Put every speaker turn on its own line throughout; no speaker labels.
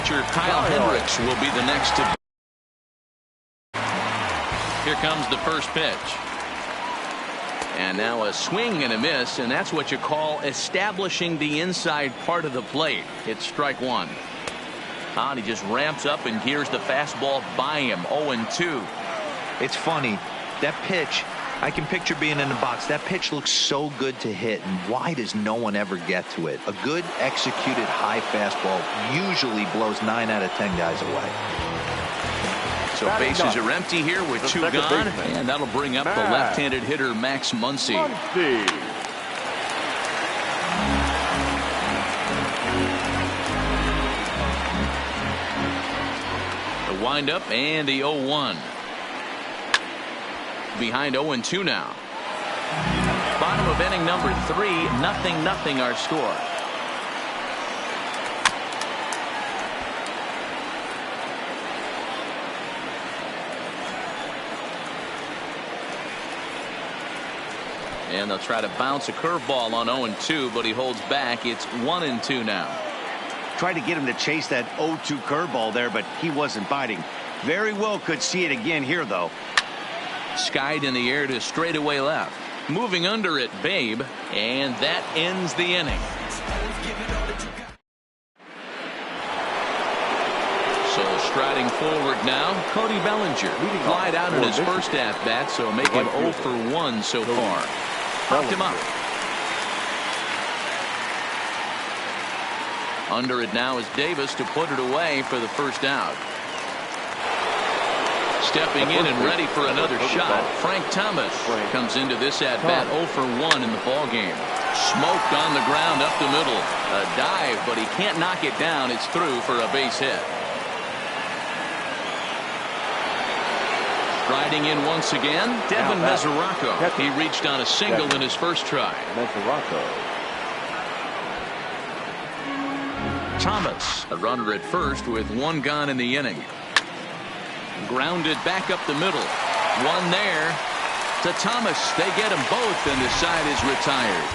pitcher Kyle Hendricks will be the next to. Here comes the first pitch. And now a swing and a miss, and that's what you call establishing the inside part of the plate. It's strike one. And he just ramps up and gears the fastball by him. 0-2.
It's funny, that pitch, I can picture being in the box. That pitch looks so good to hit, and why does no one ever get to it? A good executed high fastball usually blows 9 out of 10 guys away.
So bases are empty here with 2 gone, and that'll bring up the left-handed hitter Max Muncy. The windup and the 0-1. Behind 0-2 now. Bottom of inning number 3, 0-0 our score. And they'll try to bounce a curveball on 0-2, but he holds back. It's 1-2 now.
Tried to get him to chase that 0-2 curveball there, but he wasn't biting. Very well could see it again here, though.
Skied in the air to straightaway left. Moving under it, Babe, and that ends the inning. So striding forward now, Cody Bellinger. Flied out in his first at-bat, so make him 0 for 1 so far. Popped him up. Under it now is Davis to put it away for the first out. Stepping in and ready for another shot, Frank Thomas comes into this at-bat 0 for 1 in the ballgame. Smoked on the ground up the middle. A dive, but he can't knock it down. It's through for a base hit. Riding in once again, Devin Mesoraco. He reached on a single in his first try. Thomas, a runner at first with 1 gone in the inning. Grounded back up the middle. 1 there to Thomas. They get them both, and the side is retired.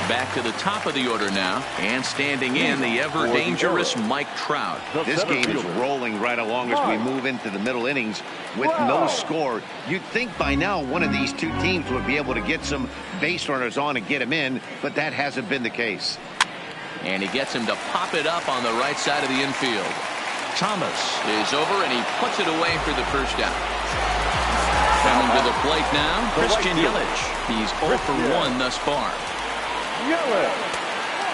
Back to the top of the order now, and standing in the ever dangerous Mike Trout.
This game is rolling right along as we move into the middle innings with no score. You'd think by now one of these 2 teams would be able to get some base runners on and get him in, but that hasn't been the case.
And he gets him to pop it up on the right side of the infield. Thomas is over, and he puts it away for the first out. Coming to the plate now, Christian Yelich. He's 0 for 1 thus far.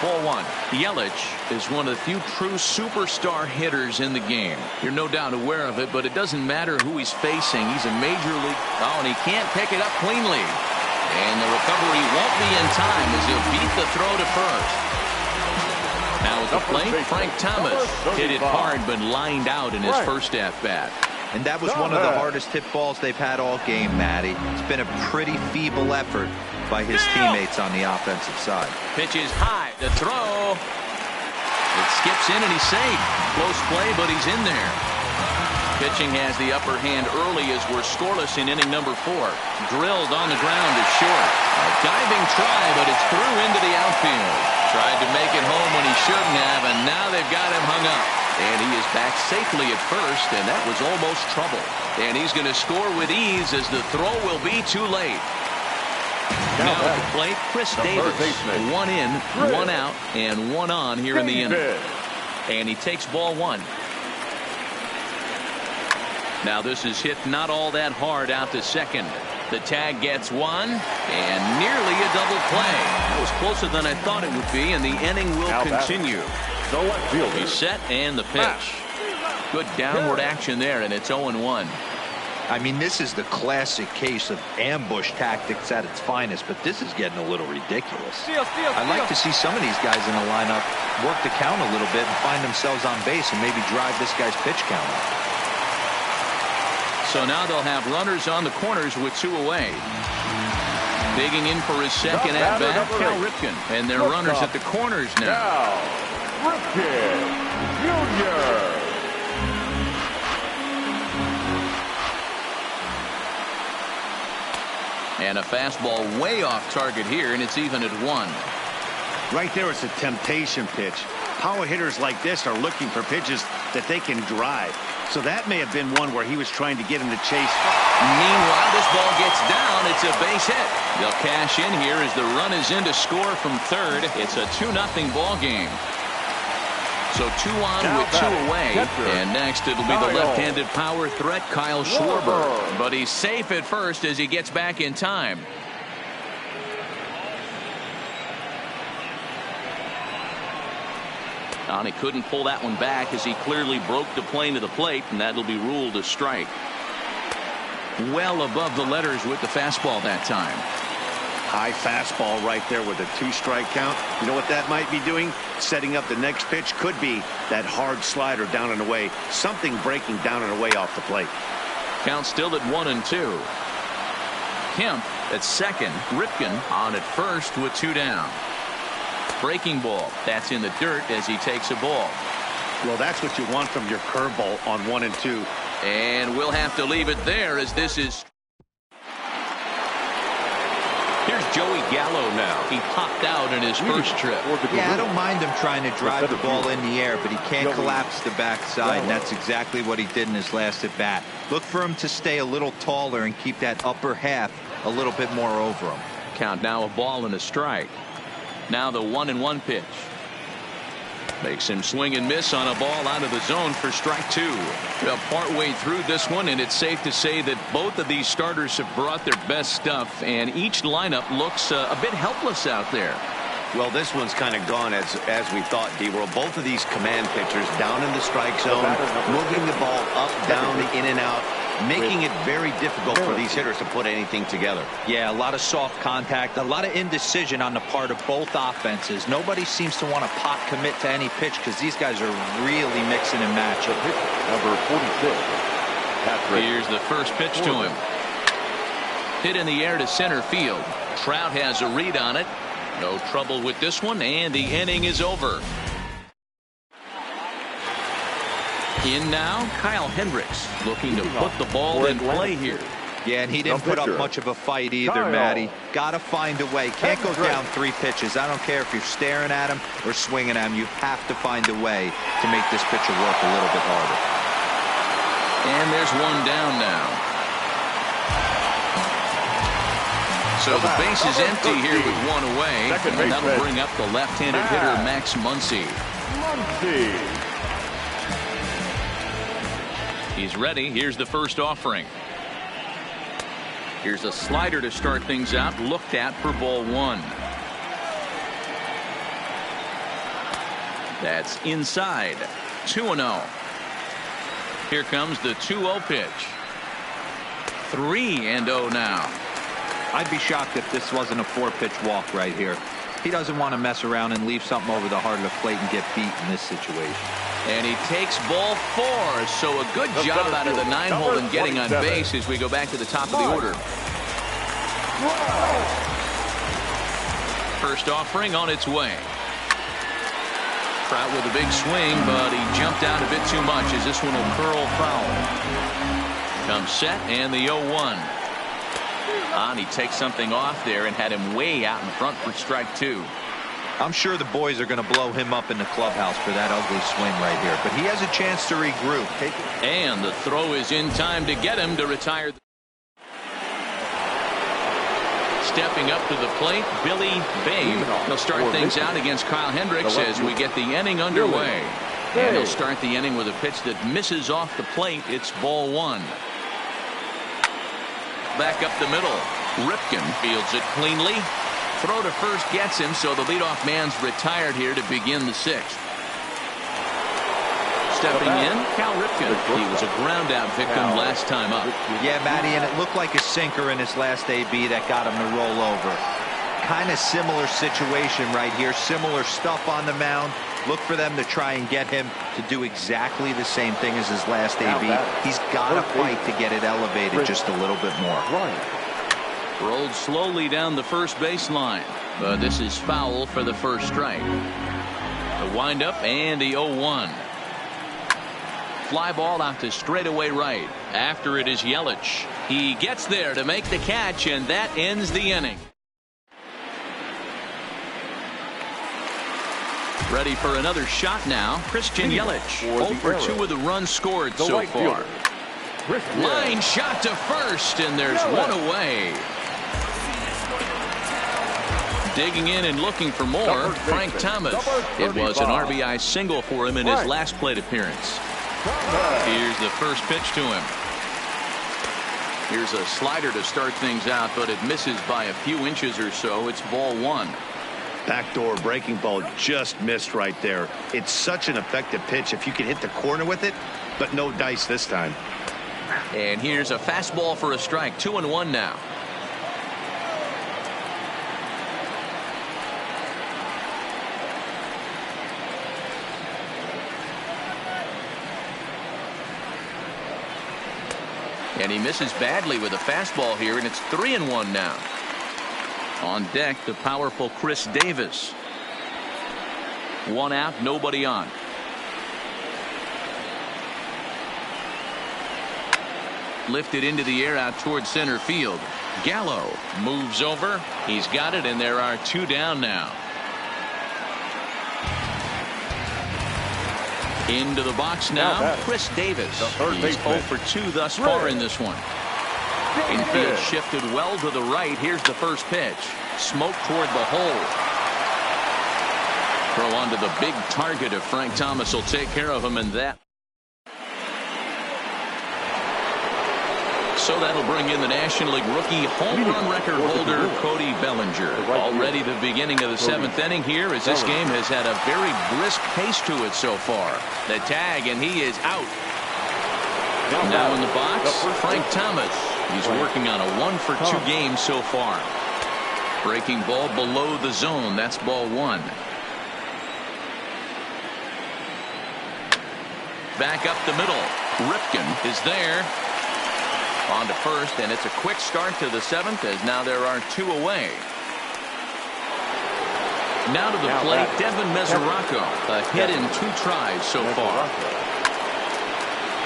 4-1. Yelich is one of the few true superstar hitters in the game. You're no doubt aware of it, but it doesn't matter who he's facing. He's a major league. Oh, and he can't pick it up cleanly. And the recovery won't be in time as he'll beat the throw to first. Now at the plate, Frank Thomas hit it hard but lined out in his first at-bat.
And that was one of the hardest hit balls they've had all game, Matty. It's been a pretty feeble effort by his teammates on the offensive side.
Pitch is high. The throw. It skips in and he's safe. Close play, but he's in there. Pitching has the upper hand early as we're scoreless in inning number 4. Drilled on the ground is short. A diving try, but it's through into the outfield. Tried to make it home when he shouldn't have, and now they've got him hung up. And he is back safely at first, and that was almost trouble. And he's going to score with ease as the throw will be too late. Now at the plate, Chris Davis. 1 in, 1 out, and 1 on here in the inning. And he takes ball 1. Now this is hit not all that hard out to second. The tag gets 1, and nearly a double play. That was closer than I thought it would be, and the inning will continue. He's set, and the pitch. Good downward action there, and it's 0-1.
I mean, this is the classic case of ambush tactics at its finest, but this is getting a little ridiculous. I'd like to see some of these guys in the lineup work the count a little bit and find themselves on base and maybe drive this guy's pitch count up.
So now they'll have runners on the corners with 2 away. Digging in for his second at-bat, Cal Ripken. And they're runners at the corners now.
Ripken Jr.
And a fastball way off target here, and it's even at 1.
Right there, it's a temptation pitch. Power hitters like this are looking for pitches that they can drive. So that may have been one where he was trying to get him to chase.
Meanwhile, this ball gets down. It's a base hit. They'll cash in here as the run is in to score from third. It's a 2-0 ball game. So 2 on
now
with 2 away. And next it'll be the left-handed power threat, Kyle Schwarber. But he's safe at first as he gets back in time. And he couldn't pull that one back as he clearly broke the plane to the plate, and that'll be ruled a strike. Well above the letters with the fastball that time.
High fastball right there with a 2-strike count. You know what that might be doing? Setting up the next pitch. Could be that hard slider down and away. Something breaking down and away off the plate.
Count still at 1-2. Kemp at second. Ripken on at first with 2 down. Breaking ball. That's in the dirt as he takes a ball.
Well, that's what you want from your curveball on 1 and 2.
And we'll have to leave it there as this is. Here's Joey Gallo now. He popped out in his first trip.
Yeah, I don't mind him trying to drive the ball in the air, but he can't collapse the backside, and that's exactly what he did in his last at bat. Look for him to stay a little taller and keep that upper half a little bit more over him.
Count now, a ball and a strike. Now the 1-1 pitch. Makes him swing and miss on a ball out of the zone for strike 2. Well, partway through this one, and it's safe to say that both of these starters have brought their best stuff, and each lineup looks a bit helpless out there.
Well, this one's kind of gone as we thought, D-World. Both of these command pitchers down in the strike zone, moving the ball up, down, in and out, making it very difficult for these hitters to put anything together.
Yeah, a lot of soft contact, a lot of indecision on the part of both offenses. Nobody seems to want to pot commit to any pitch because these guys are really mixing and matching.
Number 46.
Here's the first pitch to him. Hit in the air to center field. Trout has a read on it. No trouble with this one, and the inning is over. In now, Kyle Hendricks looking to put the ball in play here.
Yeah, and he didn't put up much of a fight either, Matty. Got to find a way. Can't go down 3 pitches. I don't care if you're staring at him or swinging at him. You have to find a way to make this pitcher work a little bit harder.
And there's 1 down now. So the base is empty here with 1 away. And that'll bring up the left-handed hitter, Max Muncy. He's ready. Here's the first offering. Here's a slider to start things out. Looked at for ball 1. That's inside. 2-0. Here comes the 2-0 pitch. 3-0 now.
I'd be shocked if this wasn't a 4-pitch walk right here. He doesn't want to mess around and leave something over the heart of the plate and get beat in this situation.
And he takes ball 4. So a good job out of the 9-hole in getting on base as we go back to the top of the order. First offering on its way. Trout with a big swing, but he jumped out a bit too much as this one will curl foul. Comes set and the 0-1. He takes something off there and had him way out in front for strike 2.
I'm sure the boys are going to blow him up in the clubhouse for that ugly swing right here, but he has a chance to regroup.
And the throw is in time to get him to retire. Stepping up to the plate, Billy Babe. He'll start things out against Kyle Hendricks as we get the inning underway. And he'll start the inning with a pitch that misses off the plate. It's ball 1. Back up the middle. Ripken fields it cleanly. Throw to first gets him, so the leadoff man's retired here to begin the 6th. Stepping in, Cal Ripken. He was a ground out victim last time up.
Yeah, Matty, and it looked like a sinker in his last AB that got him to roll over. Kind of similar situation right here. Similar stuff on the mound. Look for them to try and get him to do exactly the same thing as his last AB. He's got to fight to get it elevated just a little bit more.
Rolled slowly down the first baseline, but this is foul for the first strike. The windup and the 0-1. Fly ball out to straightaway right. After it is Yelich. He gets there to make the catch, and that ends the inning. Ready for another shot now. Christian Yelich. 0 for 2 with the runs scored so far. Line shot to first, and there's one away. Digging in and looking for more, Frank Thomas. It was an RBI single for him in his last plate appearance. Here's the first pitch to him. Here's a slider to start things out, but it misses by a few inches or so. It's ball 1.
Backdoor breaking ball just missed right there. It's such an effective pitch if you can hit the corner with it, but no dice this time.
And here's a fastball for a strike. 2-1 now. And he misses badly with a fastball here, and it's 3-1 now. On deck, the powerful Chris Davis. 1 out, nobody on. Lifted into the air out towards center field. Gallo moves over. He's got it, and there are 2 down now. Into the box now, Chris Davis. He's 0 for 2 thus far in this one. Infield shifted well to the right. Here's the first pitch. Smoke toward the hole. Throw onto the big target if Frank Thomas will take care of him, and that. So that'll bring in the National League rookie home run record holder Cody Bellinger. Already the beginning of the 7th inning here, as this game has had a very brisk pace to it so far. The tag, and he is out. Now in the box, Frank Thomas. He's working on a 1 for 2 game so far. Breaking ball below the zone. That's ball 1. Back up the middle. Ripken is there. On to first, and it's a quick start to the 7th, as now there are 2 away. Now to the plate, Devin Mesoraco. A hit in 2 tries so far.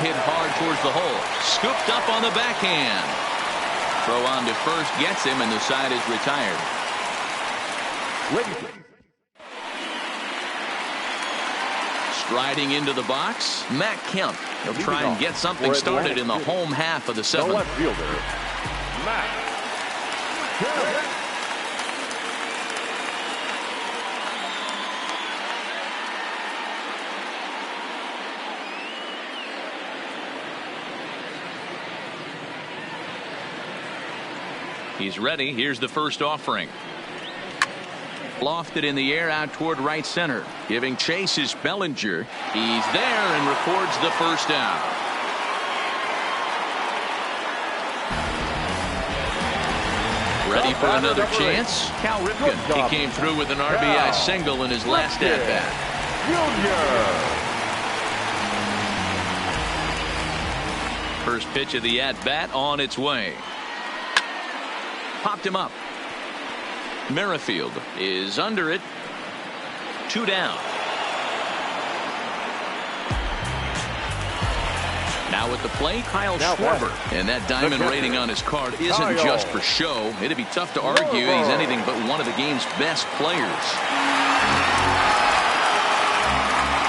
Hit hard towards the hole. Scooped up on the backhand. Throw on to first gets him, and the side is retired. Striding into the box, Matt Kemp. He'll try and get something started in the home half of the 7th.
Left fielder, Matt Kemp.
He's ready. Here's the first offering. Lofted in the air out toward right center. Giving chase is Bellinger. He's there and records the first down. Ready for another chance? Cal Ripken. He came through with an RBI single in his last at-bat. First pitch of the at-bat on its way. Popped him up. Merrifield is under it. 2 down. Now at the plate, Kyle Schwarber. And that diamond rating on his card isn't just for show. It'd be tough to argue he's anything but one of the game's best players.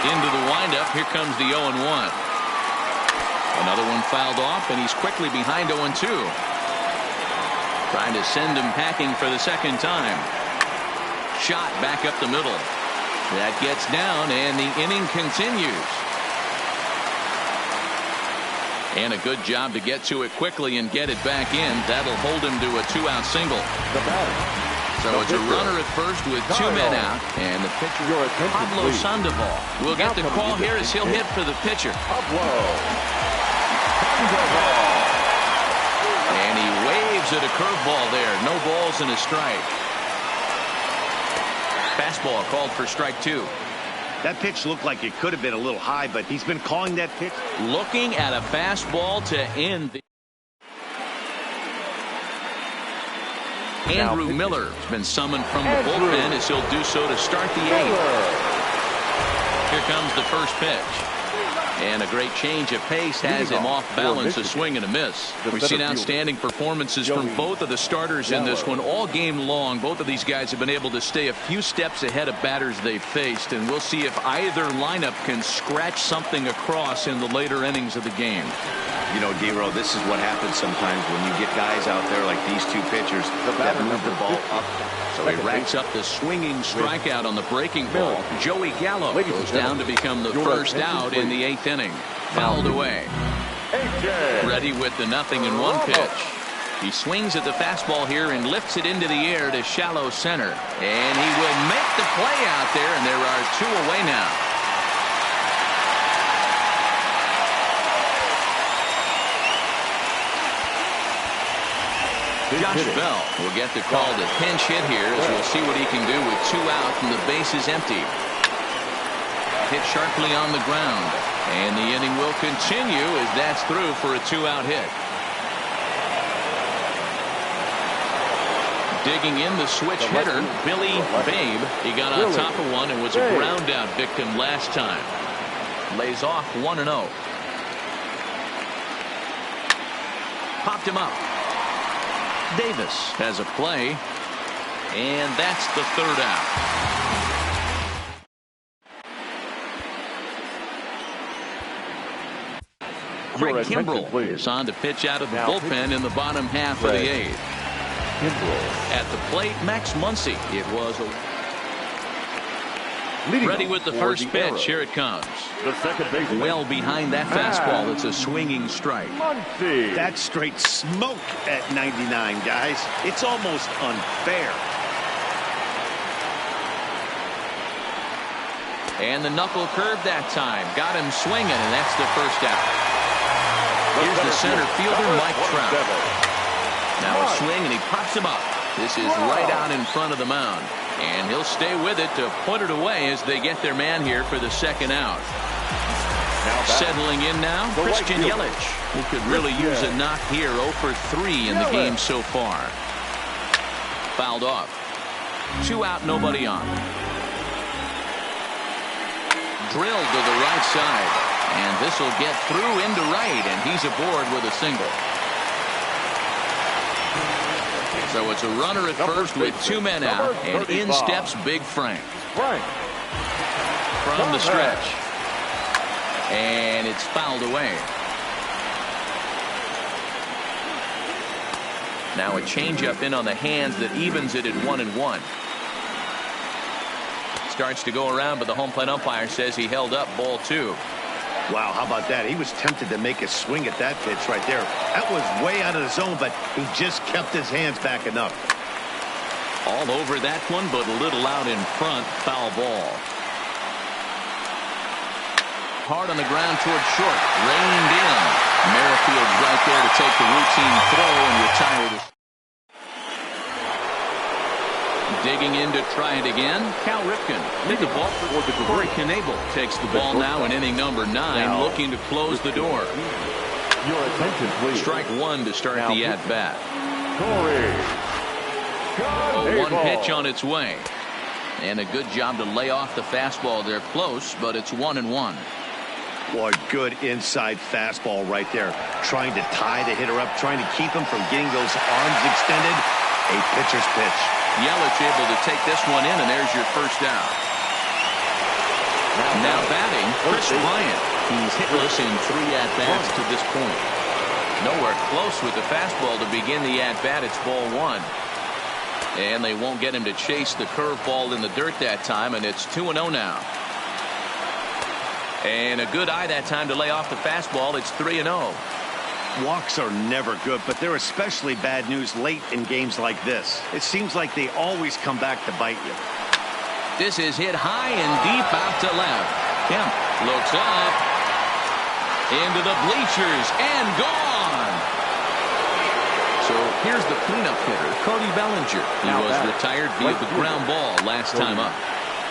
Into the windup. Here comes the 0-1. Another one fouled off, and he's quickly behind 0-2. Trying to send him packing for the second time. Shot back up the middle. That gets down, and the inning continues. And a good job to get to it quickly and get it back in. That'll hold him to a 2-out single. So it's a runner at first with 2 men out. And the pitcher, Pablo Sandoval, will get the call here as he'll hit for the pitcher. And he waves at a curveball there. No balls and a strike. Fastball called for strike 2.
That pitch looked like it could have been a little high, but he's been calling that pitch.
Looking at a fastball to end the. Andrew Miller has been summoned from the bullpen as he'll do so to start the 8th. Here comes the first pitch. And a great change of pace has him off balance, a swing and a miss. We've seen outstanding performances from both of the starters in this one all game long. Both of these guys have been able to stay a few steps ahead of batters they've faced, and we'll see if either lineup can scratch something across in the later innings of the game.
You know, D-Row, this is what happens sometimes when you get guys out there like these two pitchers that move the ball up.
So he racks up the swinging strikeout on the breaking ball. Joey Gallo goes down to become the first out in the 8th inning. Fouled away. Ready with the 0-1 pitch. He swings at the fastball here and lifts it into the air to shallow center. And he will make the play out there, and there are 2 away now. Josh Bell will get the call to pinch hit here as we'll see what he can do with 2 out and the base is empty. Hit sharply on the ground, and the inning will continue as that's through for a 2-out hit. Digging in the switch hitter, Billy Babe. He got on top of one and was a ground out victim last time. Lays off 1-0. Popped him up. Davis has a play, and that's the 3rd out. Craig Kimbrell is on to pitch out of the bullpen in the bottom half of the 8th. At the plate, Max Muncy. It was ready with the first pitch. Here it comes. Well behind that fastball. It's a swinging strike.
That's straight smoke at 99, guys. It's almost unfair.
And the knuckle curve that time. Got him swinging, and that's the first out. Here's the center fielder, Mike Trout. Now a swing, and he pops him up. This is right out in front of the mound. And he'll stay with it to put it away as they get their man here for the 2nd out. Settling in now, Christian Yelich, who could really use a knock here. 0 for 3 in the game so far. Fouled off. 2 out, nobody on. Drilled to the right side. And this will get through into right, and he's aboard with a single. So it's a runner at first with 2 men out, and in steps Big Frank. From the stretch. And it's fouled away. Now a changeup in on the hands that evens it at 1-1. Starts to go around, but the home plate umpire says he held up ball 2.
Wow, how about that? He was tempted to make a swing at that pitch right there. That was way out of the zone, but he just kept his hands back enough.
All over that one, but a little out in front. Foul ball. Hard on the ground toward short. Reined in. Merrifield's right there to take the routine throw and retire the. Digging in to try it again. Cal Ripken hit the ball for the Corey Knebel takes the ball now in inning number 9, looking to close the door.
Your attention, please.
Strike 1 to start
now,
the at bat.
Corey.
A 1 pitch on its way, and a good job to lay off the fastball. They're close, but it's 1-1.
Boy, good inside fastball right there, trying to tie the hitter up, trying to keep him from getting those arms extended. A pitcher's pitch.
Yelich able to take this one in, and there's your first out. Now batting, Chris Bryant. He's hitless in 3 at-bats to this point. Nowhere close with the fastball to begin the at-bat. It's ball 1. And they won't get him to chase the curveball in the dirt that time, and it's 2-0 now. And a good eye that time to lay off the fastball. It's 3-0.
Walks are never good, but they're especially bad news late in games like this. It seems like they always come back to bite you.
This is hit high and deep out to left. Kemp looks up into the bleachers and gone. So here's the cleanup hitter, Cody Bellinger. He was retired via the ground ball last time up.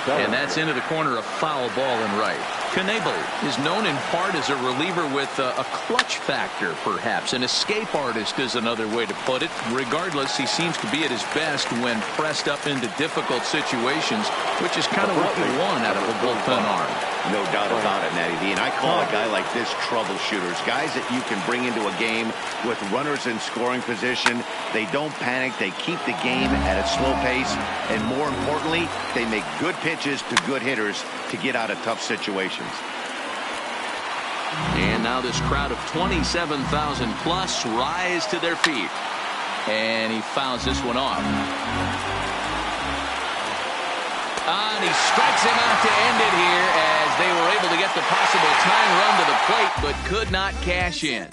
And that's into the corner, a foul ball and right. Knebel is known in part as a reliever with a clutch factor, perhaps. An escape artist is another way to put it. Regardless, he seems to be at his best when pressed up into difficult situations, which is kind of what you want out of a bullpen arm.
No doubt about it, Matty V. And I call a guy like this troubleshooters. Guys that you can bring into a game with runners in scoring position. They don't panic. They keep the game at a slow pace. And more importantly, they make good pitches to good hitters to get out of tough situations.
And now this crowd of 27,000 plus rise to their feet. And he fouls this one off. And he strikes him out to end it here as they were able to get the possible tying run to the plate, but could not cash in.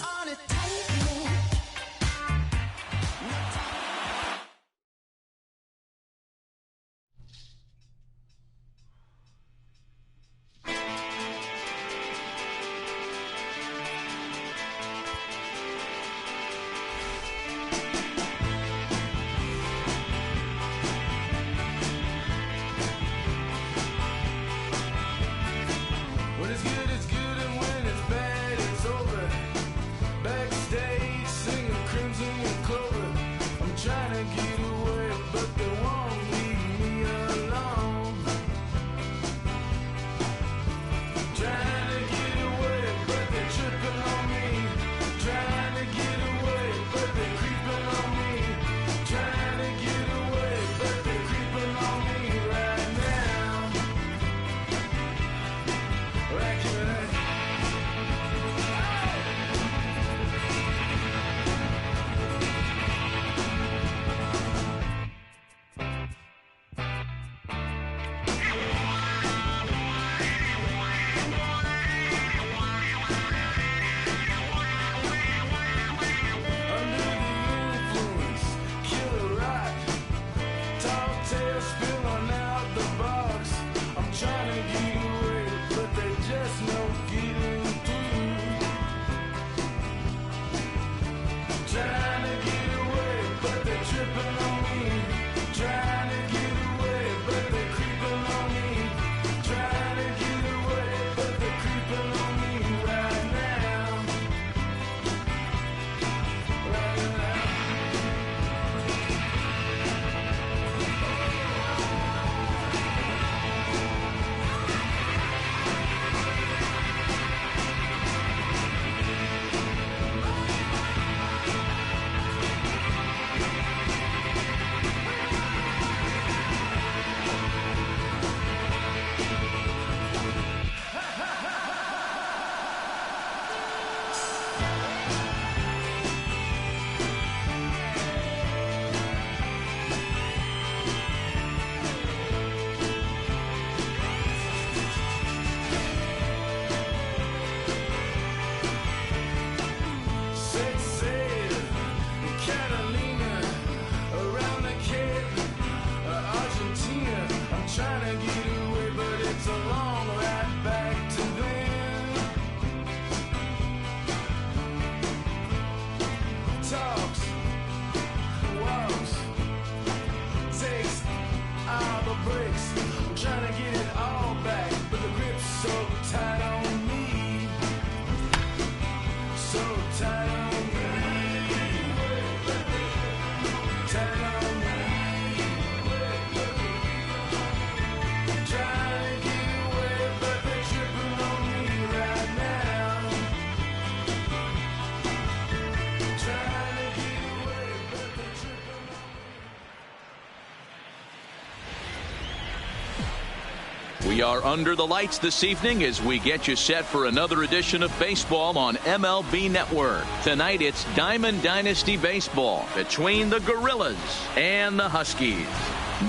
We are under the lights this evening as we get you set for another edition of baseball on MLB Network. Tonight it's Diamond Dynasty Baseball between the Gorillas and the Huskies.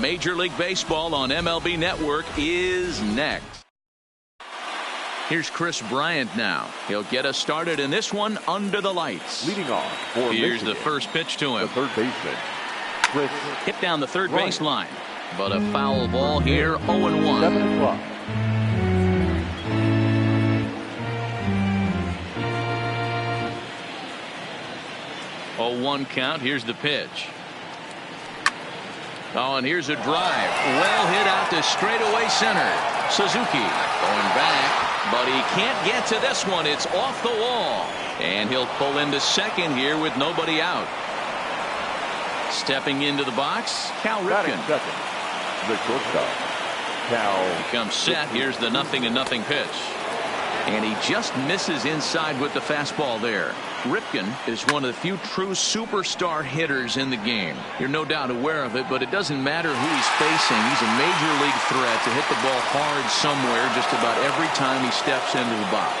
Major League Baseball on MLB Network is next. Here's Chris Bryant now. He'll get us started in this one under the lights.
Leading off for
Here's
Michigan,
the first pitch to him.
the third baseman, Chris
Hit down the third
Bryant.
baseline. But a foul ball here, 0-1.
7 o'clock.
Oh, 1 count. Here's the pitch. Oh, and here's a drive. Well hit out to straightaway center. Suzuki going back, but he can't get to this one. It's off the wall. And he'll pull into second here with nobody out. Stepping into the box, Cal
Batting
Ripken.
second, the shortstop, Now
Comes set. Here's the 0-0 pitch. And he just misses inside with the fastball there. Ripken is one of the few true superstar hitters in the game. You're no doubt aware of it, but it doesn't matter who he's facing. He's a major league threat to hit the ball hard somewhere just about every time he steps into the box.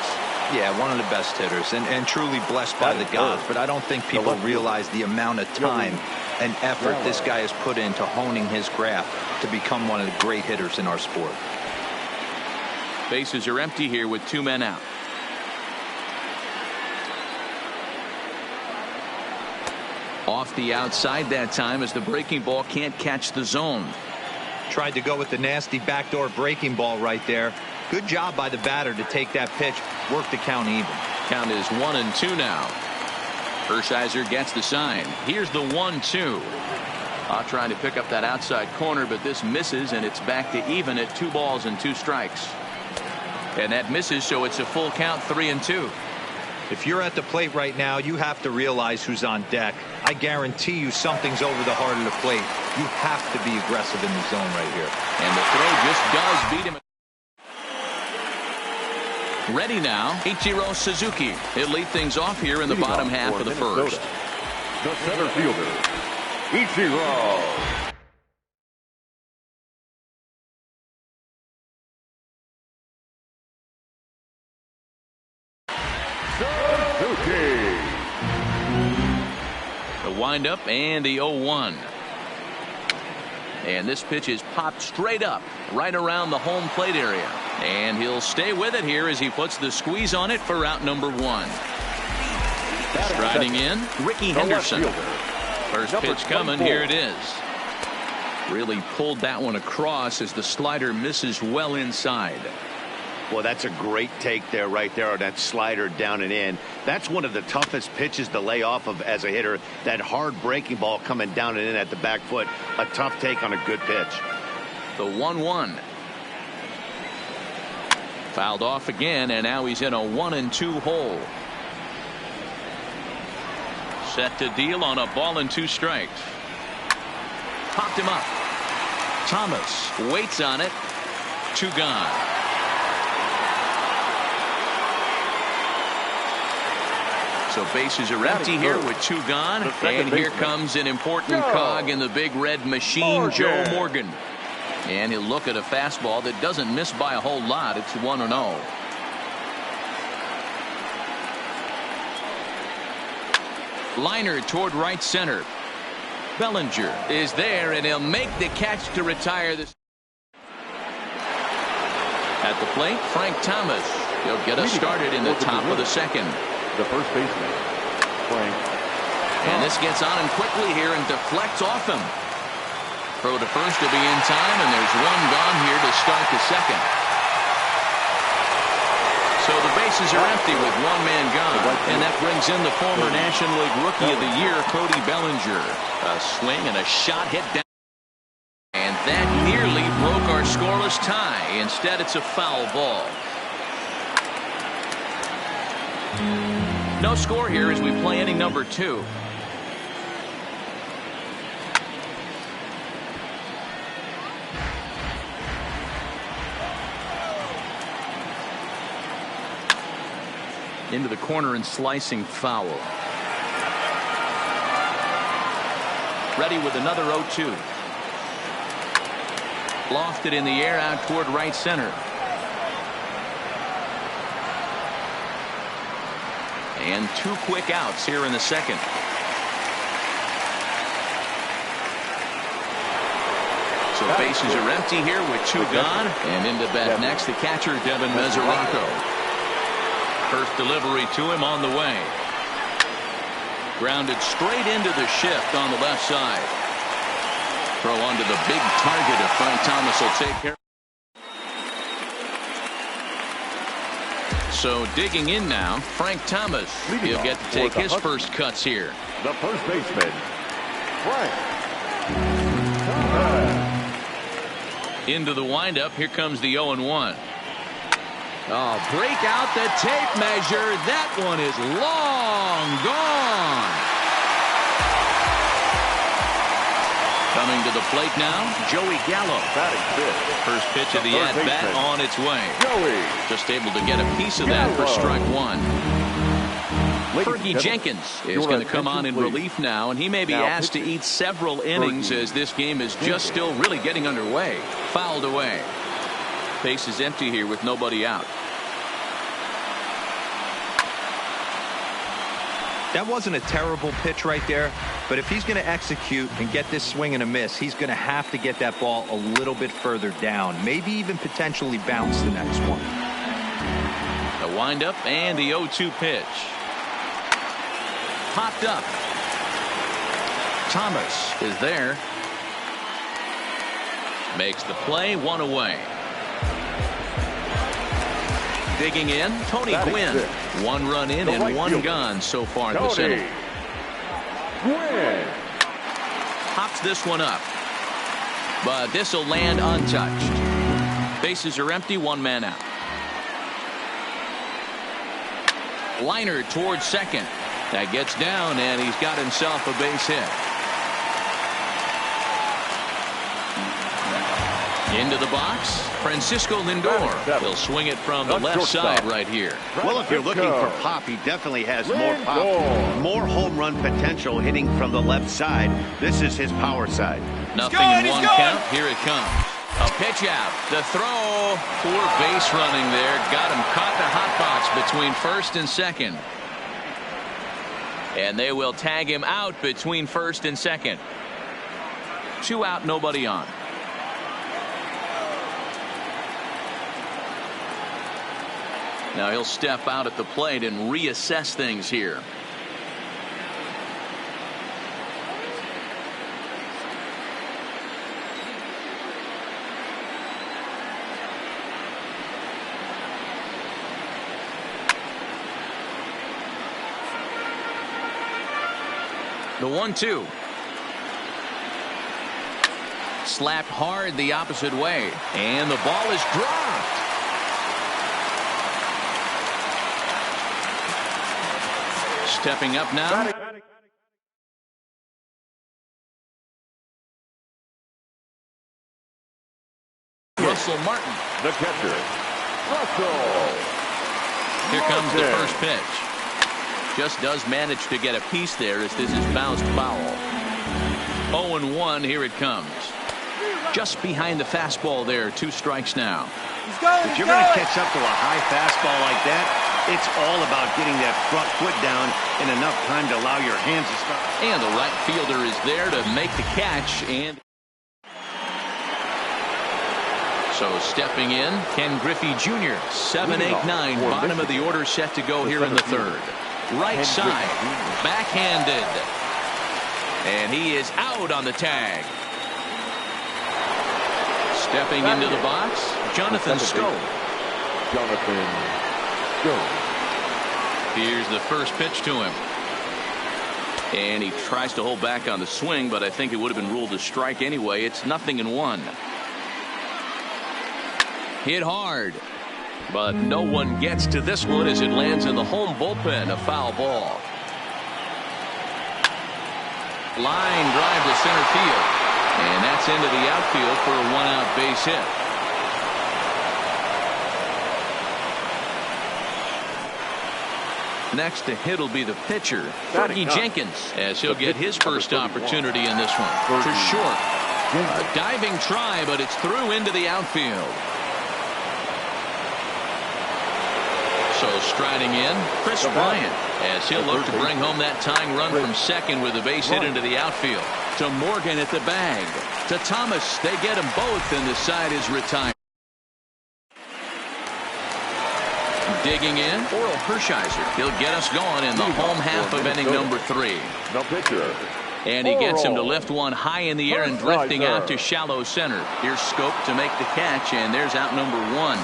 Yeah, one of the best hitters and truly blessed by the gods, but I don't think people realize the amount of time and effort this guy has put into honing his craft to become one of the great hitters in our sport.
Bases are empty here with 2 men out. Off the outside that time as the breaking ball can't catch the zone.
Tried to go with the nasty backdoor breaking ball right there. Good job by the batter to take that pitch, work the count even.
Count is 1-2 now. Hershiser gets the sign. Here's the 1-2. Trying to pick up that outside corner, but this misses, and it's back to even at 2 balls and 2 strikes. And that misses, so it's a full count, 3-2.
If you're at the plate right now, you have to realize who's on deck. I guarantee you something's over the heart of the plate. You have to be aggressive in the zone right here.
And the throw just does beat him. Ready now, Ichiro Suzuki. He'll lead things off here in the bottom half of the first.
The center fielder, Ichiro.
The windup and the 0-1. And this pitch is popped straight up right around the home plate area. And he'll stay with it here as he puts the squeeze on it for out number 1. Striding in, Ricky Henderson. First pitch coming. Here it is. Really pulled that one across as the slider misses well inside.
Well, that's a great take there right there on that slider down and in. That's one of the toughest pitches to lay off of as a hitter. That hard breaking ball coming down and in at the back foot. A tough take on a good pitch.
The 1-1. Fouled off again, and now he's in a 1-2 hole. Set to deal on a ball and 2 strikes. Popped him up. Thomas waits on it. 2 gone. So bases are empty here with 2 gone. And here comes an important cog in the big red machine, Joe Morgan. And he'll look at a fastball that doesn't miss by a whole lot. It's 1-0. Liner toward right center. Bellinger is there, and he'll make the catch to retire this. At the plate, Frank Thomas. He'll get us started in the top of the second.
The first baseman, Frank.
And this gets on him quickly here and deflects off him. Throw to first to be in time, and there's 1 gone here to start the second. So the bases are empty with 1 man gone, and that brings in the former National League Rookie of the Year, Cody Bellinger. A swing and a shot hit down. And that nearly broke our scoreless tie. Instead, it's a foul ball. No score here as we play inning number 2. Into the corner and slicing foul. Ready with another 0-2. Lofted in the air out toward right center. And 2 quick outs here in the second. So bases are empty here with 2 gone. And into bat next, the catcher, Devin Mesoraco. First delivery to him on the way. Grounded straight into the shift on the left side. Throw onto the big target of Frank Thomas will take care. So digging in now, Frank Thomas. He'll get to take his first cuts here.
The first baseman, Frank.
Into the windup. Here comes the 0-1. Oh, break out the tape measure. That one is long gone. Coming to the plate now, Joey Gallo. First pitch of the at-bat on its way. Just able to get a piece of that for strike one. Fergie Jenkins is going to come on in relief now, and he may be asked to eat several innings as this game is just still really getting underway. Fouled away. Base is empty here with nobody out.
That wasn't a terrible pitch right there, but if he's going to execute and get this swing and a miss, he's going to have to get that ball a little bit further down, maybe even potentially bounce the next one.
The windup and the 0-2 pitch. Popped up. Thomas is there. Makes the play, one away. Digging in, Tony Gwynn. One run in and one gone so far this inning. Pops this one up. But this will land untouched. Bases are empty, one man out. Liner towards second. That gets down, and he's got himself a base hit. Into the box, Francisco Lindor. He'll swing it from the left side right here.
Well, if you're looking for pop, he definitely has more pop, more home run potential hitting from the left side. This is his power side.
Nothing in one count. Here it comes. A pitch out. The throw. Poor base running there. Got him caught in a hot box between first and second. And they will tag him out between first and second. 2 out, nobody on. Now he'll step out at the plate and reassess things here. The 1-2. Slapped hard the opposite way, and the ball is dropped. Stepping up now. Russell Martin.
The catcher, Russell.
Here comes the first pitch. Just does manage to get a piece there as this is bounced foul. 0-1, here it comes. Just behind the fastball there, 2 strikes now.
If you're going to catch up to a high fastball like that, it's all about getting that front foot down in enough time to allow your hands to start.
And the right fielder is there to make the catch. And so stepping in, Ken Griffey Jr. 7, 8, 9. Bottom of the order set to go here in the third. Right side. Backhanded. And he is out on the tag. Stepping into the box, Jonathan Scope. Here's the first pitch to him. And he tries to hold back on the swing, but I think it would have been ruled a strike anyway. It's 0-1. Hit hard. But no one gets to this one as it lands in the home bullpen. A foul ball. Line drive to center field. And that's into the outfield for a 1-out base hit. Next to hit will be the pitcher, Fergie Jenkins, as he'll get his first opportunity in this one. For short. A diving try, but it's through into the outfield. So striding in, Chris Bryant, as he'll look to bring home that tying run from second with a base hit into the outfield. To Morgan at the bag. To Thomas. They get them both, and the side is retired. Digging in, Oral Hershiser. He'll get us going in the home half of inning number 3.
The pitcher.
And he gets him to lift one high in the air and drifting out to shallow center. Here's Scope to make the catch, and there's out number 1.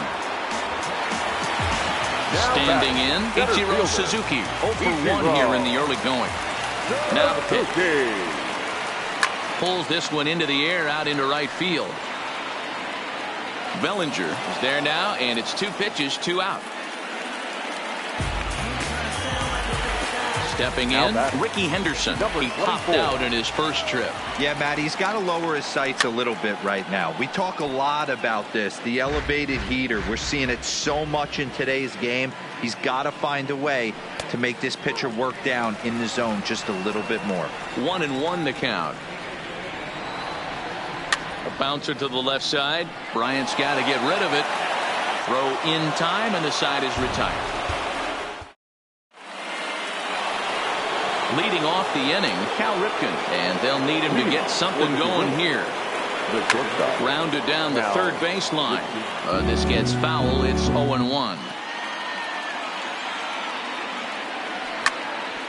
Standing in, Ichiro Suzuki. 0 for 1 here in the early going. Now the pitch. Pulls this one into the air out into right field. Bellinger is there now, and it's 2 pitches, 2 out. Stepping in, Ricky Henderson. He popped out in his first trip.
Yeah, Matt, he's got to lower his sights a little bit right now. We talk a lot about this, the elevated heater. We're seeing it so much in today's game. He's got to find a way to make this pitcher work down in the zone just a little bit more.
1-1 the count. A bouncer to the left side. Bryant's got to get rid of it. Throw in time, and the side is retired. Leading off the inning, Cal Ripken, and they'll need him to get something going here. Grounded down the third baseline. This gets foul. It's 0-1.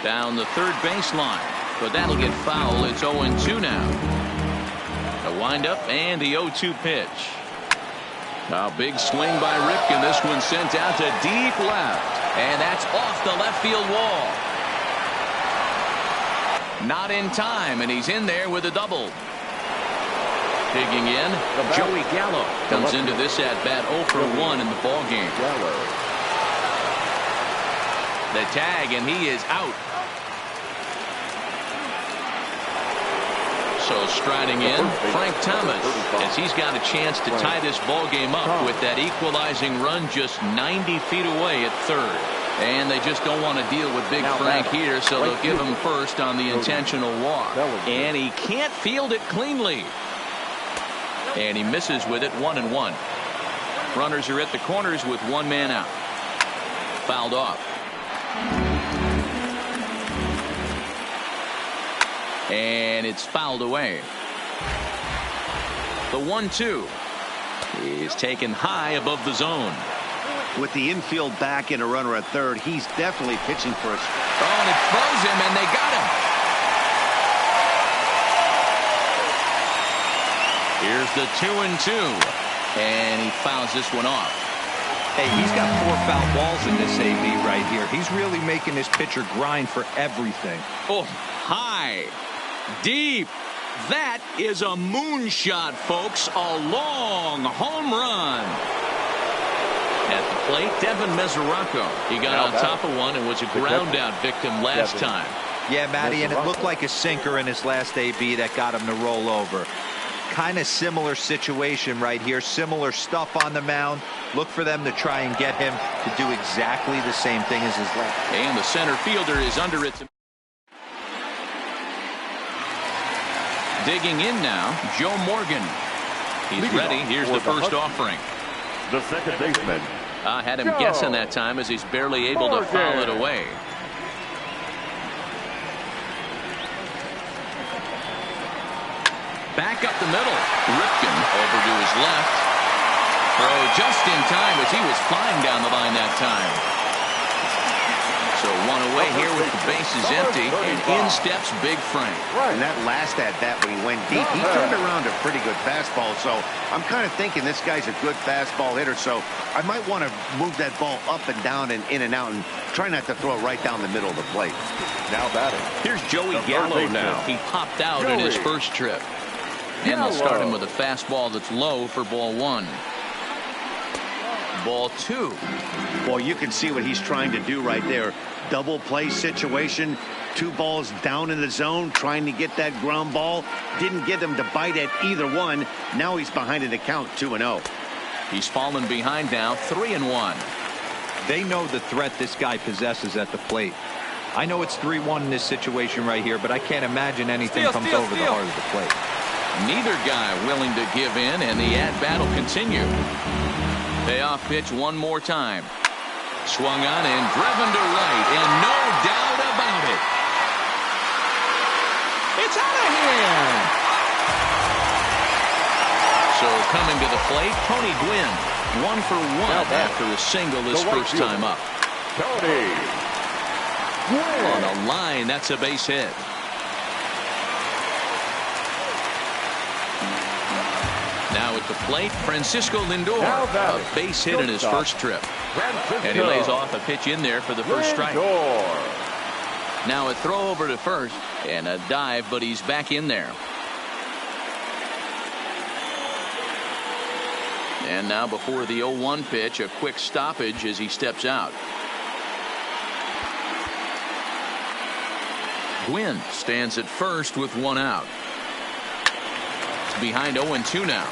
Down the third baseline, but that'll get foul. It's 0-2 now. A windup and the 0-2 pitch. A big swing by Ripken. This one sent out to deep left, and that's off the left field wall. Not in time, and he's in there with a double. Digging in, Joey Gallo comes into this at bat 0 for 1 in the ball game. The tag, and he is out. So striding in, Frank Thomas, as he's got a chance to tie this ball game up with that equalizing run just 90 feet away at third. And they just don't want to deal with Big Frank here, so they'll give him first on the intentional walk. And he can't field it cleanly. And he misses with it. 1-1. Runners are at the corners with one man out. Fouled off. And it's fouled away. The 1-2 is taken high above the zone.
With the infield back and a runner at third, he's definitely pitching for us.
Oh, and it throws him, and they got him. Here's the 2-2, and he fouls this one off.
Hey, he's got 4 foul balls in this AB right here. He's really making this pitcher grind for everything.
Oh, high, deep. That is a moonshot, folks. A long home run. At the plate, Devin Mesoraco. He got on top of one and was a ground out victim last time.
Yeah, Matty, and it looked like a sinker in his last AB that got him to roll over. Kind of similar situation right here. Similar stuff on the mound. Look for them to try and get him to do exactly the same thing as his last.
And the center fielder is under it. Digging in now, Joe Morgan. He's ready. Here's the first offering.
The second baseman.
I had him guessing that time as he's barely able to foul it away. Back up the middle. Ripken over to his left. Throw just in time as he was flying down the line that time. So one away here with the bases empty, and in steps Big Frank.
And that last at bat when he went deep, he turned around a pretty good fastball. So I'm kind of thinking this guy's a good fastball hitter. So I might want to move that ball up and down and in and out and try not to throw it right down the middle of the plate.
Now batting.
Here's Joey Gallo now. He popped out in his first trip. And they'll start him with a fastball that's low for ball 1. Ball 2.
Well, you can see what he's trying to do right there. Double play situation. 2 balls down in the zone, trying to get that ground ball. Didn't get him to bite at either one. Now he's behind in the count, 2-0.
He's fallen behind now, 3-1.
They know the threat this guy possesses at the plate. I know it's 3-1 in this situation right here, but I can't imagine anything comes over the heart of the plate.
Neither guy willing to give in, and the at-bat will continue. Payoff pitch one more time. Swung on and driven to right, and no doubt about it. It's out of here. So coming to the plate, Tony Gwynn. 1 for 1 after a single his first time up.
Tony
On a line, that's a base hit. Now at the plate, Francisco Lindor, a base hit in his first trip. And he lays off a pitch in there for the first strike. Now a throw over to first and a dive, but he's back in there. And now before the 0-1 pitch, a quick stoppage as he steps out. Gwynn stands at first with one out. It's behind 0-2 now.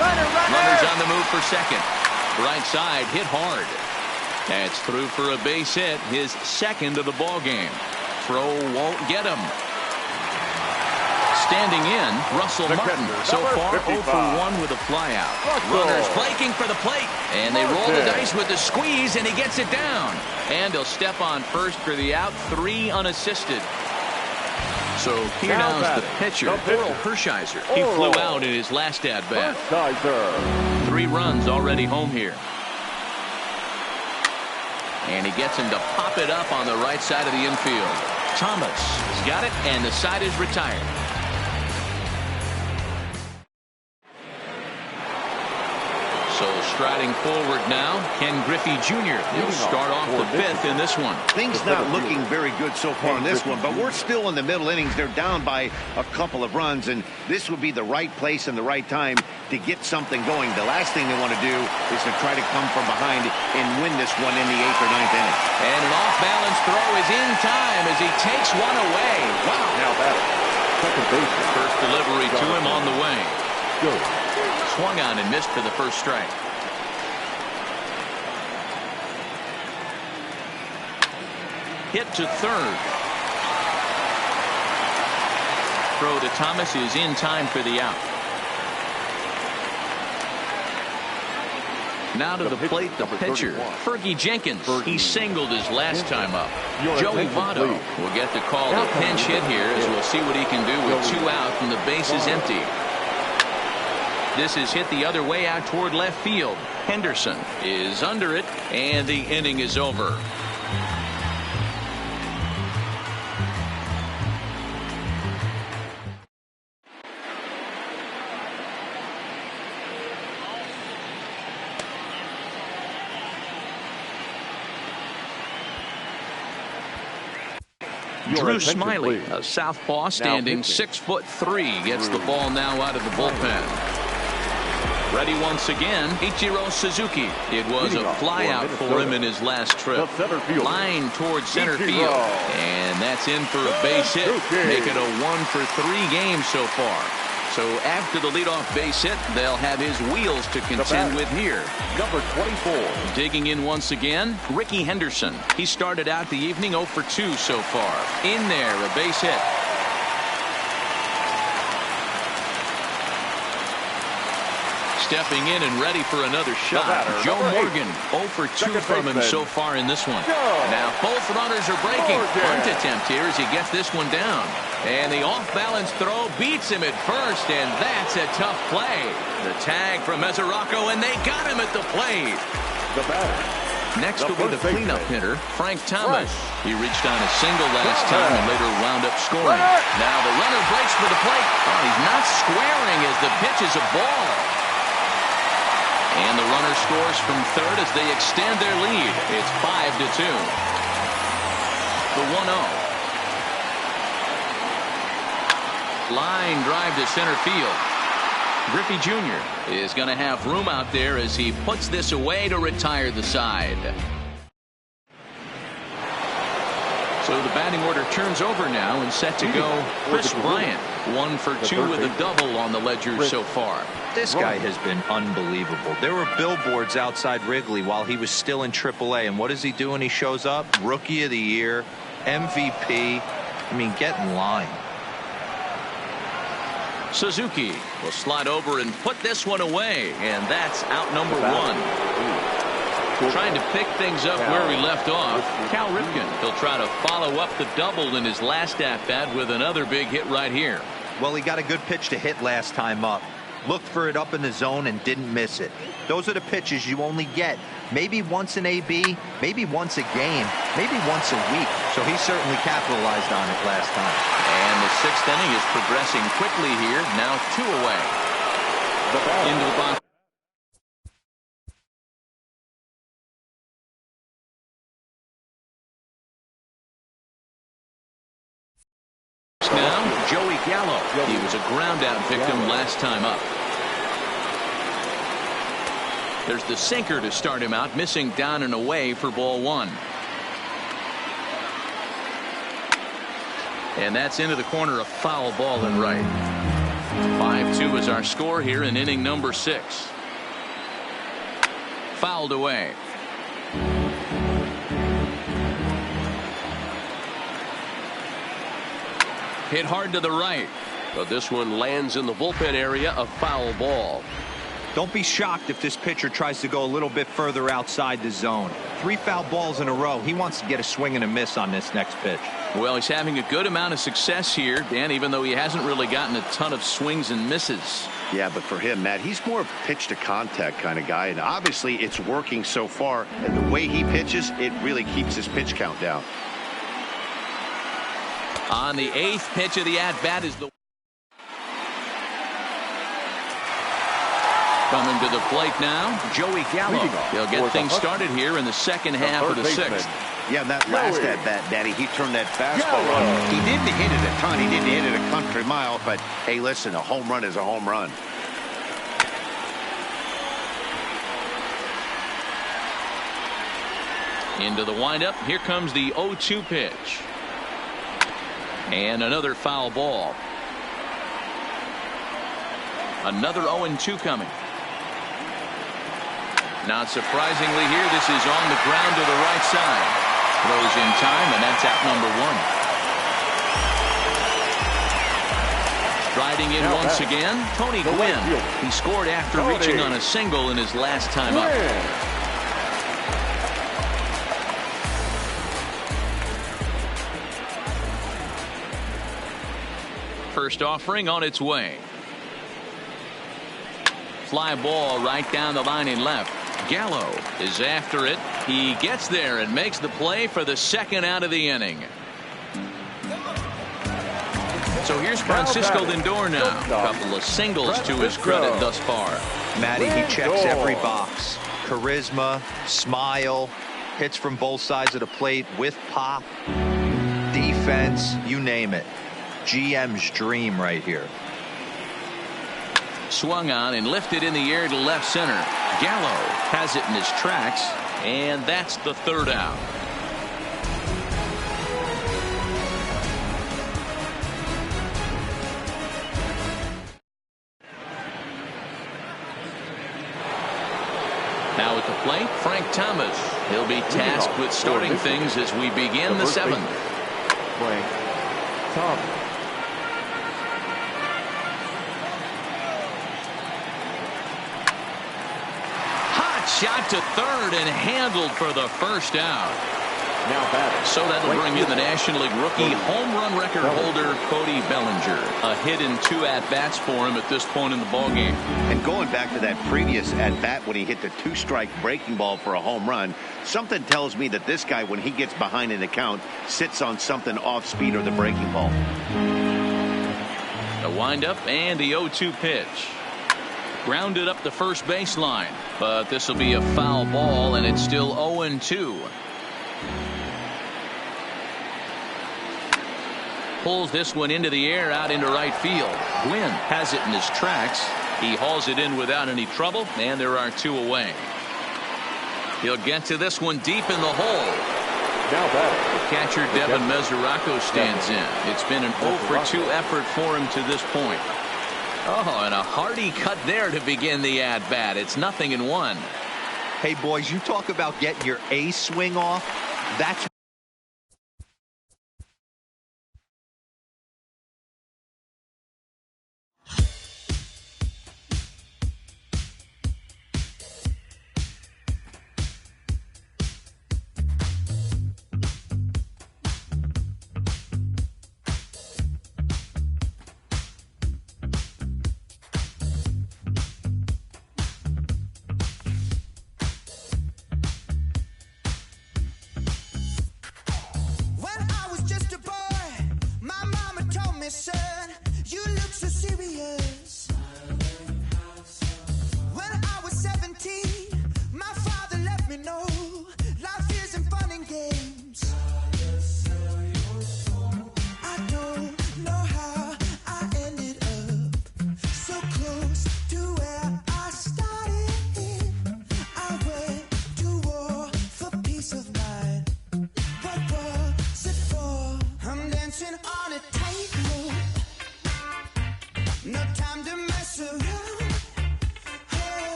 Runners on the move for second. Right side hit hard. That's through for a base hit, his second of the ball game. Throw won't get him. Standing in, Russell Martin. So far 0 for 1 with a flyout. Runners breaking for the plate. And they roll the dice with the squeeze, and he gets it down. And he'll step on first for the out, 3 unassisted. So here now is the pitcher, Oral Hershiser. He flew out in his last at-bat. 3 runs already home here. And he gets him to pop it up on the right side of the infield. Thomas has got it, and the side is retired. So striding forward now, Ken Griffey Jr. He'll start off the 5th in this one.
Things not looking very good so far in this one, but we're still in the middle innings. They're down by a couple of runs, and this would be the right place and the right time to get something going. The last thing they want to do is to try to come from behind and win this one in the 8th or 9th inning.
And an off-balance throw is in time as he takes one away. Wow.
Now batting, second baseman.
First delivery to him on the way.
Good.
Swung on and missed for the first strike. Hit to third. Throw to Thomas is in time for the out. Now to the plate, the pitcher, Fergie Jenkins. He singled his last time up. Joey Votto will get the call to pinch hit here, as we'll see what he can do with 2 out and the base is empty. This is hit the other way out toward left field. Henderson is under it, and the inning is over. Drew Smiley, a southpaw, standing 6'3", gets the ball now out of the bullpen. Ready once again, Ichiro Suzuki. It was a flyout for him in his last trip. Line towards center field. And that's in for a base hit. Make it a 1 for 3 games so far. So after the leadoff base hit, they'll have his wheels to contend with here.
Number 24.
Digging in once again, Ricky Henderson. He started out the evening 0 for 2 so far. In there, a base hit. Stepping in and ready for another shot. Joe Morgan, 0 for 2 from him so far in this one. Now both runners are breaking. Bunt attempt here as he gets this one down. And the off-balance throw beats him at first, and that's a tough play. The tag from Mesoraco, and they got him at the plate.
The batter.
Next will be the cleanup hitter, Frank Thomas. He reached on a single last time and later wound up scoring. Now the runner breaks for the plate. Oh, he's not squaring as the pitch is a ball. And the runner scores from third as they extend their lead. It's 5-2. The 1-0. Line drive to center field. Griffey Jr. is going to have room out there as he puts this away to retire the side. So the batting order turns over now and set to go Chris Bryant. 1 for 2 with a double on the ledger so far.
This guy has been unbelievable. There were billboards outside Wrigley while he was still in AAA. And what does he do when he shows up? Rookie of the Year, MVP. I mean, get in line.
Suzuki will slide over and put this one away. And that's out number 1. Trying to pick things up where we left off. Cal Ripken, he'll try to follow up the double in his last at-bat with another big hit right here.
Well, he got a good pitch to hit last time up. Looked for it up in the zone and didn't miss it. Those are the pitches you only get maybe once an AB, maybe once a game, maybe once a week. So he certainly capitalized on it last time.
And the 6th inning is progressing quickly here. Now 2 away. Into the box. Now, Joey Gallo. He was a ground-out victim last time up. There's the sinker to start him out, missing down and away for ball 1. And that's into the corner, a foul ball and right. 5-2 is our score here in inning number 6. Fouled away. Hit hard to the right.
But this one lands in the bullpen area, a foul ball.
Don't be shocked if this pitcher tries to go a little bit further outside the zone. 3 foul balls in a row. He wants to get a swing and a miss on this next pitch.
Well, he's having a good amount of success here, Dan, even though he hasn't really gotten a ton of swings and misses.
Yeah, but for him, Matt, he's more of a pitch to contact kind of guy, and obviously it's working so far, and the way he pitches, it really keeps his pitch count down.
On the 8th pitch of the at-bat is the coming to the plate now, Joey Gallo. He'll get things started here in the second half of the 6th.
Yeah, that last at-bat, Daddy, he turned that fastball on. He didn't hit it a ton. He didn't hit it a country mile, but hey, listen, a home run is a home run.
Into the windup. Here comes the 0-2 pitch. And another foul ball. Another 0-2 coming. Not surprisingly here, this is on the ground to the right side. Throws in time, and that's out number 1. Striding in once again, Tony Gwynn. He scored after reaching on a single in his last time up. First offering on its way. Fly ball right down the line in left. Gallo is after it. He gets there and makes the play for the second out of the inning. So here's Francisco Lindor now. A couple of singles to his credit thus far.
Matty, he checks every box. Charisma, smile, hits from both sides of the plate with pop, defense, you name it. GM's dream right here.
Swung on and lifted in the air to left center. Gallo has it in his tracks, and that's the 3rd out. Now at the plate, Frank Thomas. He'll be tasked with starting things as we begin the 7th.
Frank Thomas.
Shot to third and handled for the first out.
Now batting.
So that'll bring in the National League rookie home run record holder Cody Bellinger. A hit in 2 at-bats for him at this point in the ballgame.
And going back to that previous at-bat when he hit the 2-strike breaking ball for a home run, something tells me that this guy, when he gets behind in the count, sits on something off speed or the breaking ball.
The windup and the 0-2 pitch. Grounded up the first baseline, but this will be a foul ball, and it's still 0-2. Pulls this one into the air out into right field. Gwynn has it in his tracks. He hauls it in without any trouble, and there are 2 away. He'll get to this one deep in the hole.
Now batting.
Catcher Devin Mesoraco stands in. It's been an 0-for-2 effort for him to this point. Oh, and a hearty cut there to begin the at-bat. It's 0-1.
Hey, boys, you talk about getting your A swing off. That's